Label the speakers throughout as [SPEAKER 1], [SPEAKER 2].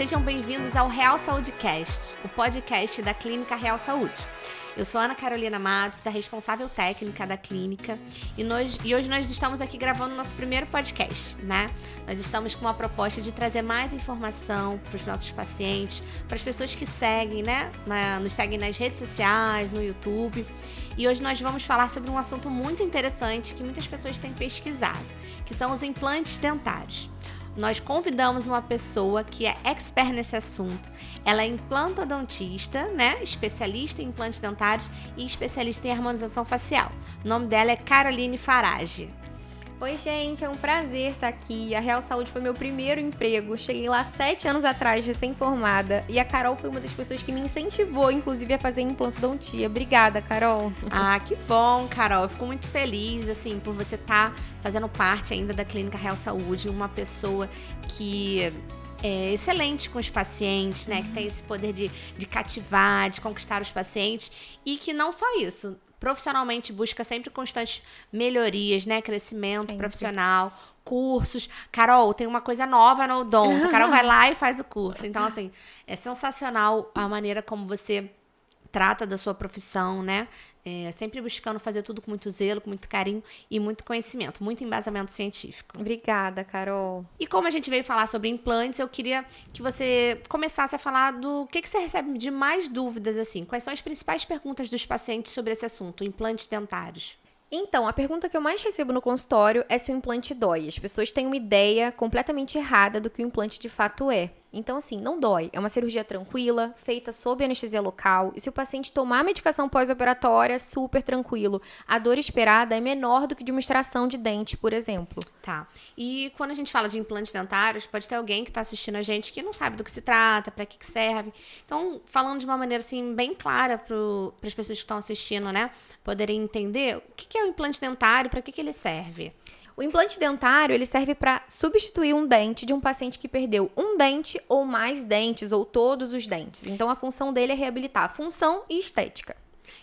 [SPEAKER 1] sejam bem-vindos ao Real Saúde Cast, o podcast da Clínica Real Saúde. Eu sou Ana Carolina Matos, a responsável técnica da clínica, e hoje nós estamos aqui gravando nosso primeiro podcast, né? Nós estamos com uma proposta de trazer mais informação para os nossos pacientes, para as pessoas que seguem, né? Nos seguem nas redes sociais, no YouTube. E hoje nós vamos falar sobre um assunto muito interessante que muitas pessoas têm pesquisado, que são os implantes dentários. Nós convidamos uma pessoa que é expert nesse assunto. Ela é implantodontista, né? Especialista em implantes dentários e especialista em harmonização facial. O nome dela é Caroline Farage.
[SPEAKER 2] Oi, gente, é um prazer estar aqui. A Real Saúde foi meu primeiro emprego. Cheguei lá 7 anos atrás, recém-formada. E a Carol foi uma das pessoas que me incentivou, inclusive, a fazer implantodontia. Obrigada, Carol.
[SPEAKER 1] Ah, que bom, Carol. Eu fico muito feliz, assim, por você estar fazendo parte ainda da Clínica Real Saúde. Uma pessoa que é excelente com os pacientes, né? Que tem esse poder de cativar, de conquistar os pacientes. E que não só isso, profissionalmente busca sempre constantes melhorias, né? Crescimento sempre. Profissional, cursos. Carol, tem uma coisa nova no odonto. A Carol vai lá e faz o curso. Então, assim, é sensacional a maneira como você trata da sua profissão, né? Sempre buscando fazer tudo com muito zelo, com muito carinho e muito conhecimento, muito embasamento científico.
[SPEAKER 2] Obrigada, Carol.
[SPEAKER 1] E como a gente veio falar sobre implantes, eu queria que você começasse a falar do que você recebe de mais dúvidas, assim. Quais são as principais perguntas dos pacientes sobre esse assunto, implantes dentários?
[SPEAKER 2] Então, a pergunta que eu mais recebo no consultório é se o implante dói. As pessoas têm uma ideia completamente errada do que o implante de fato é. Então, assim, não dói. É uma cirurgia tranquila, feita sob anestesia local. E se o paciente tomar a medicação pós-operatória, super tranquilo. A dor esperada é menor do que de uma extração de dente, por exemplo.
[SPEAKER 1] Tá. E quando a gente fala de implantes dentários, pode ter alguém que está assistindo a gente que não sabe do que se trata, para que serve. Então, falando de uma maneira, assim, bem clara para as pessoas que estão assistindo, né? Poderem entender o que é o implante dentário, para que ele serve.
[SPEAKER 2] O implante dentário, ele serve para substituir um dente de um paciente que perdeu um dente ou mais dentes, ou todos os dentes. Então, a função dele é reabilitar a função e estética.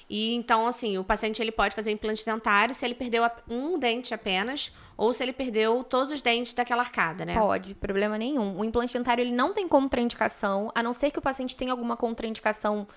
[SPEAKER 1] E então, assim, o paciente ele pode fazer implante dentário se ele perdeu um dente apenas ou se ele perdeu todos os dentes daquela arcada, né?
[SPEAKER 2] Pode, problema nenhum. O implante dentário ele não tem contraindicação, a não ser que o paciente tenha alguma contraindicação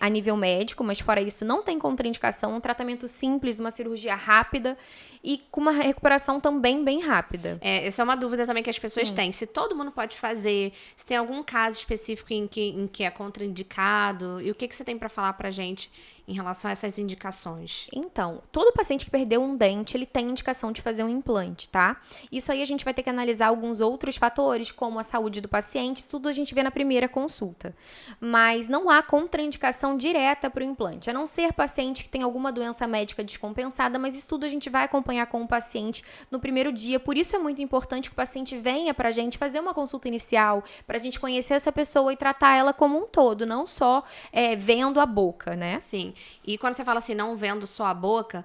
[SPEAKER 2] a nível médico, mas fora isso não tem contraindicação. Um tratamento simples, uma cirurgia rápida e com uma recuperação também bem rápida.
[SPEAKER 1] Essa é uma dúvida também que as pessoas têm. Se todo mundo pode fazer, se tem algum caso específico em que é contraindicado, e o que você tem para falar pra gente em relação a essas indicações?
[SPEAKER 2] Então, todo paciente que perdeu um dente, ele tem indicação de fazer um implante, tá? Isso aí a gente vai ter que analisar alguns outros fatores, como a saúde do paciente, isso tudo a gente vê na primeira consulta. Mas não há contraindicação direta para o implante, a não ser paciente que tem alguma doença médica descompensada, mas isso tudo a gente vai acompanhar com o paciente no primeiro dia, por isso é muito importante que o paciente venha pra gente fazer uma consulta inicial, pra gente conhecer essa pessoa e tratar ela como um todo, não só vendo a boca, né?
[SPEAKER 1] Sim. E quando você fala assim, não vendo só a boca,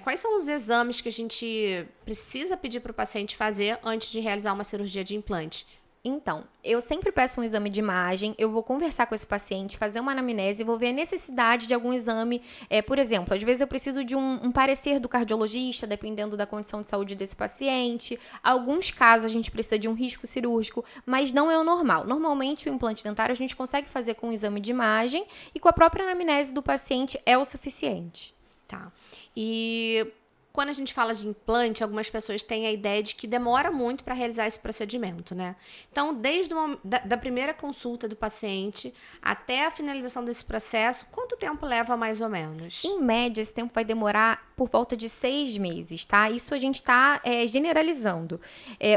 [SPEAKER 1] quais são os exames que a gente precisa pedir para o paciente fazer antes de realizar uma cirurgia de implante?
[SPEAKER 2] Então, eu sempre peço um exame de imagem, eu vou conversar com esse paciente, fazer uma anamnese, vou ver a necessidade de algum exame. Por exemplo, às vezes eu preciso de um parecer do cardiologista, dependendo da condição de saúde desse paciente. Alguns casos a gente precisa de um risco cirúrgico, mas não é o normal. Normalmente, o implante dentário a gente consegue fazer com um exame de imagem e com a própria anamnese do paciente é o suficiente.
[SPEAKER 1] Tá. E quando a gente fala de implante, algumas pessoas têm a ideia de que demora muito para realizar esse procedimento, né? Então, desde da primeira consulta do paciente até a finalização desse processo, quanto tempo leva mais ou menos?
[SPEAKER 2] Em média, esse tempo vai demorar por volta de 6 meses, tá? Isso a gente está generalizando.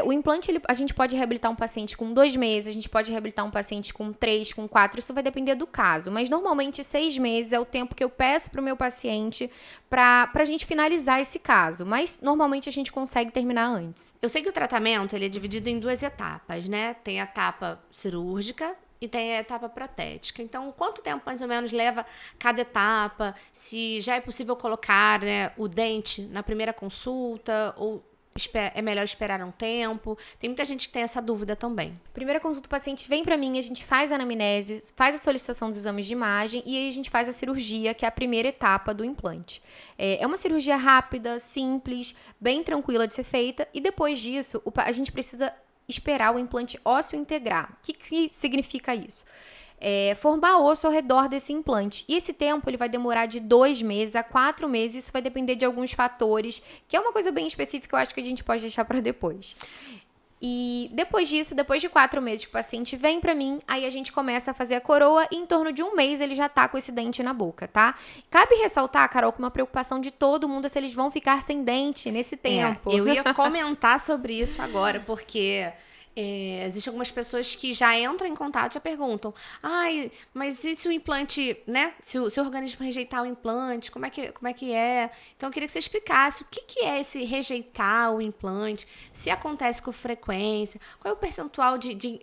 [SPEAKER 2] O implante, a gente pode reabilitar um paciente com 2 meses, a gente pode reabilitar um paciente com 3, com 4, isso vai depender do caso. Mas, normalmente, 6 meses é o tempo que eu peço para o meu paciente para a gente finalizar esse caso, mas normalmente a gente consegue terminar antes.
[SPEAKER 1] Eu sei que o tratamento ele é dividido em 2 etapas, né? Tem a etapa cirúrgica e tem a etapa protética. Então, quanto tempo mais ou menos leva cada etapa? Se já é possível colocar, né, o dente na primeira consulta ou é melhor esperar um tempo? Tem muita gente que tem essa dúvida também.
[SPEAKER 2] Primeira consulta, o paciente vem pra mim, a gente faz a anamnese, faz a solicitação dos exames de imagem e aí a gente faz a cirurgia, que é a primeira etapa do implante. É uma cirurgia rápida, simples, bem tranquila de ser feita e depois disso a gente precisa esperar o implante ósseo integrar. O que significa isso? Formar osso ao redor desse implante. E esse tempo ele vai demorar de 2 meses a 4 meses. Isso vai depender de alguns fatores, que é uma coisa bem específica, eu acho que a gente pode deixar para depois. E depois disso, depois de 4 meses que o paciente vem pra mim, aí a gente começa a fazer a coroa e em torno de 1 mês ele já tá com esse dente na boca, tá? Cabe ressaltar, Carol, que uma preocupação de todo mundo é se eles vão ficar sem dente nesse tempo.
[SPEAKER 1] Eu ia comentar sobre isso agora, porque existem algumas pessoas que já entram em contato e já perguntam: ai, mas e se o implante, né? Se o organismo rejeitar o implante, como é que é? Então, eu queria que você explicasse o que é esse rejeitar o implante, se acontece com frequência, qual é o percentual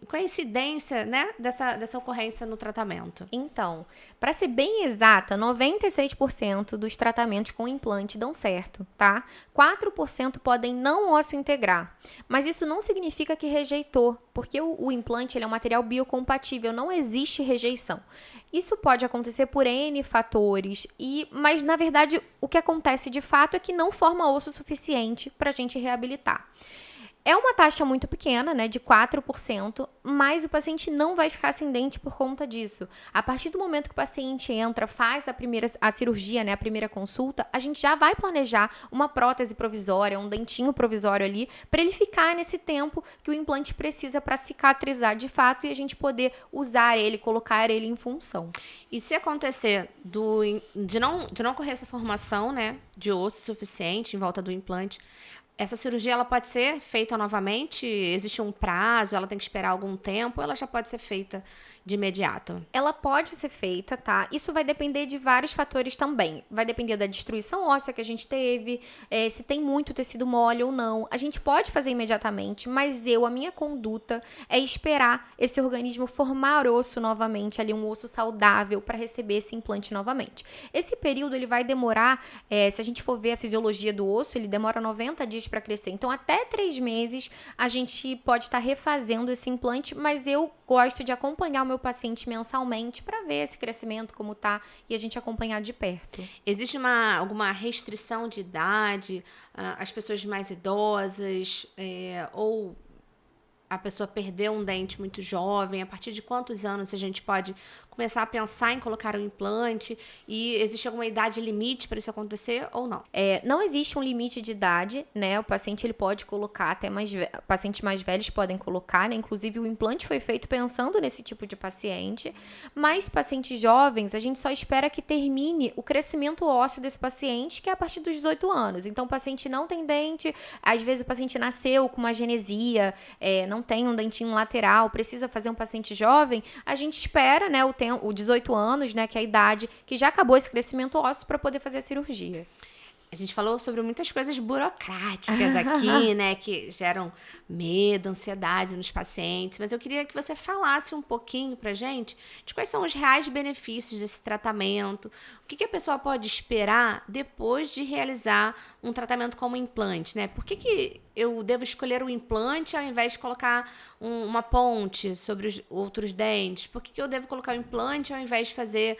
[SPEAKER 1] qual é a incidência, né, dessa ocorrência no tratamento?
[SPEAKER 2] Então, para ser bem exata, 96% dos tratamentos com implante dão certo, tá? 4% podem não ósseo integrar. Mas isso não significa que rejeitou, porque o implante ele é um material biocompatível, não existe rejeição. Isso pode acontecer por N fatores, mas na verdade o que acontece de fato é que não forma osso suficiente para a gente reabilitar. É uma taxa muito pequena, né, de 4%, mas o paciente não vai ficar sem dente por conta disso. A partir do momento que o paciente entra, faz a cirurgia, né, a primeira consulta, a gente já vai planejar uma prótese provisória, um dentinho provisório ali, para ele ficar nesse tempo que o implante precisa para cicatrizar de fato e a gente poder usar ele, colocar ele em função.
[SPEAKER 1] E se acontecer de não ocorrer essa formação, né, de osso suficiente em volta do implante, essa cirurgia ela pode ser feita novamente? Existe um prazo? Ela tem que esperar algum tempo? Ou ela já pode ser feita de imediato?
[SPEAKER 2] Ela pode ser feita, tá? Isso vai depender de vários fatores também. Vai depender da destruição óssea que a gente teve, se tem muito tecido mole ou não. A gente pode fazer imediatamente, mas a minha conduta é esperar esse organismo formar osso novamente, ali um osso saudável para receber esse implante novamente. Esse período ele vai demorar, se a gente for ver a fisiologia do osso, ele demora 90 dias para crescer. Então, até 3 meses a gente pode estar refazendo esse implante, mas eu gosto de acompanhar o meu paciente mensalmente para ver esse crescimento, como tá, e a gente acompanhar de perto.
[SPEAKER 1] Existe alguma restrição de idade? As pessoas mais idosas, ou a pessoa perdeu um dente muito jovem? A partir de quantos anos a gente pode começar a pensar em colocar um implante? E existe alguma idade limite para isso acontecer ou não?
[SPEAKER 2] Não existe um limite de idade, né? O paciente ele pode colocar, até pacientes mais velhos podem colocar, né? Inclusive o implante foi feito pensando nesse tipo de paciente. Mas pacientes jovens, a gente só espera que termine o crescimento ósseo desse paciente, que é a partir dos 18 anos. Então o paciente não tem dente, às vezes o paciente nasceu com uma agenesia, não tem um dentinho lateral, precisa fazer um paciente jovem, a gente espera, né, o 18 anos, né, que é a idade que já acabou esse crescimento ósseo para poder fazer a cirurgia.
[SPEAKER 1] A gente falou sobre muitas coisas burocráticas aqui, né, que geram medo, ansiedade nos pacientes, mas eu queria que você falasse um pouquinho pra gente de quais são os reais benefícios desse tratamento, o que a pessoa pode esperar depois de realizar um tratamento como implante, né? Por que eu devo escolher o implante ao invés de colocar uma ponte sobre os outros dentes? Por que eu devo colocar o implante ao invés de fazer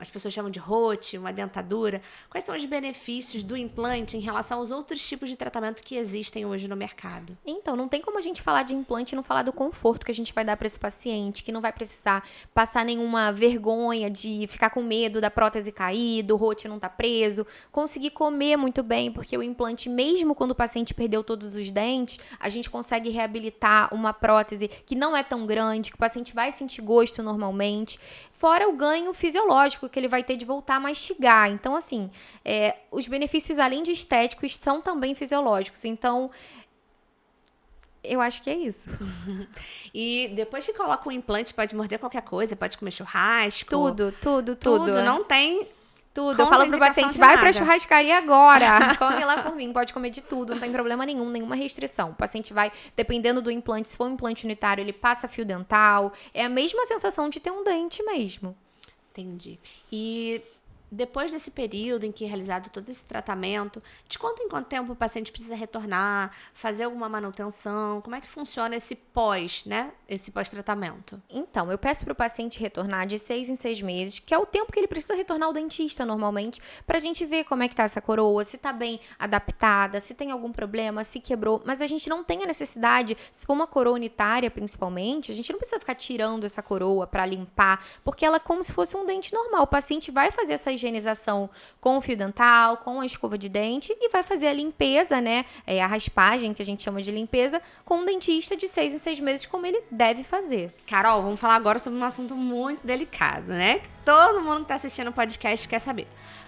[SPEAKER 1] as pessoas chamam de rote, uma dentadura? Quais são os benefícios do implante em relação aos outros tipos de tratamento que existem hoje no mercado?
[SPEAKER 2] Então, não tem como a gente falar de implante e não falar do conforto que a gente vai dar para esse paciente, que não vai precisar passar nenhuma vergonha de ficar com medo da prótese cair, do rote não tá preso, conseguir comer muito bem, porque o implante, mesmo quando o paciente perdeu todos os dentes, a gente consegue reabilitar uma prótese que não é tão grande, que o paciente vai sentir gosto normalmente. Fora o ganho fisiológico que ele vai ter de voltar a mastigar. Então, assim, os benefícios, além de estéticos, são também fisiológicos. Então, eu acho que é isso.
[SPEAKER 1] E depois que coloca o implante, pode morder qualquer coisa, pode comer churrasco.
[SPEAKER 2] Tudo.
[SPEAKER 1] Não tem...
[SPEAKER 2] Tudo. Eu falo pro paciente, vai pra churrascaria agora. Come lá por mim, pode comer de tudo, não tem problema nenhum, nenhuma restrição. O paciente vai, dependendo do implante, se for um implante unitário, ele passa fio dental. É a mesma sensação de ter um dente mesmo.
[SPEAKER 1] Entendi. E depois desse período em que é realizado todo esse tratamento, de quanto em quanto tempo o paciente precisa retornar, fazer alguma manutenção? Como é que funciona esse né? Esse pós-tratamento?
[SPEAKER 2] Então, eu peço para o paciente retornar de 6 em 6 meses, que é o tempo que ele precisa retornar ao dentista normalmente, para a gente ver como é que tá essa coroa, se tá bem adaptada, se tem algum problema, se quebrou. Mas a gente não tem a necessidade, se for uma coroa unitária principalmente, a gente não precisa ficar tirando essa coroa para limpar, porque ela é como se fosse um dente normal. O paciente vai fazer essa higienização com o fio dental, com a escova de dente e vai fazer a limpeza, né? A raspagem, que a gente chama de limpeza, com um dentista de 6 em 6 meses, como ele deve fazer.
[SPEAKER 1] Carol, vamos falar agora sobre um assunto muito delicado, né? Que todo mundo que está assistindo o podcast quer saber.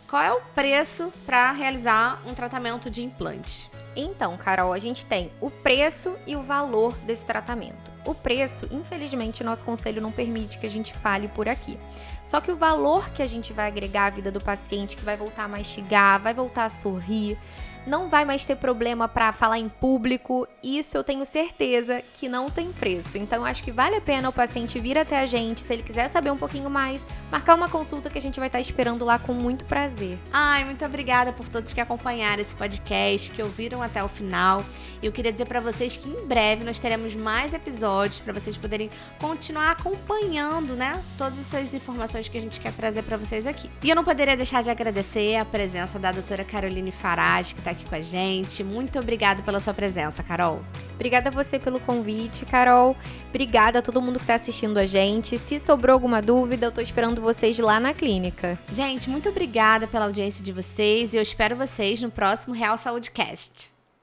[SPEAKER 1] Qual é o preço para realizar um tratamento de implante?
[SPEAKER 2] Então, Carol, a gente tem o preço e o valor desse tratamento. O preço, infelizmente, o nosso conselho não permite que a gente fale por aqui. Só que o valor que a gente vai agregar à vida do paciente, que vai voltar a mastigar, vai voltar a sorrir, não vai mais ter problema para falar em público, isso eu tenho certeza que não tem preço. Então, acho que vale a pena o paciente vir até a gente, se ele quiser saber um pouquinho mais, marcar uma consulta que a gente vai estar esperando lá com muito prazer.
[SPEAKER 1] Ai, muito obrigada por todos que acompanharam esse podcast, que ouviram até o final. Eu queria dizer para vocês que em breve nós teremos mais episódios para vocês poderem continuar acompanhando, né, todas essas informações que a gente quer trazer para vocês aqui. E eu não poderia deixar de agradecer a presença da doutora Caroline Farage, que está aqui com a gente. Muito obrigada pela sua presença, Carol.
[SPEAKER 2] Obrigada a você pelo convite, Carol. Obrigada a todo mundo que está assistindo a gente. Se sobrou alguma dúvida, eu estou esperando vocês lá na clínica.
[SPEAKER 1] Gente, muito obrigada pela audiência de vocês e eu espero vocês no próximo Real Saúde Cast.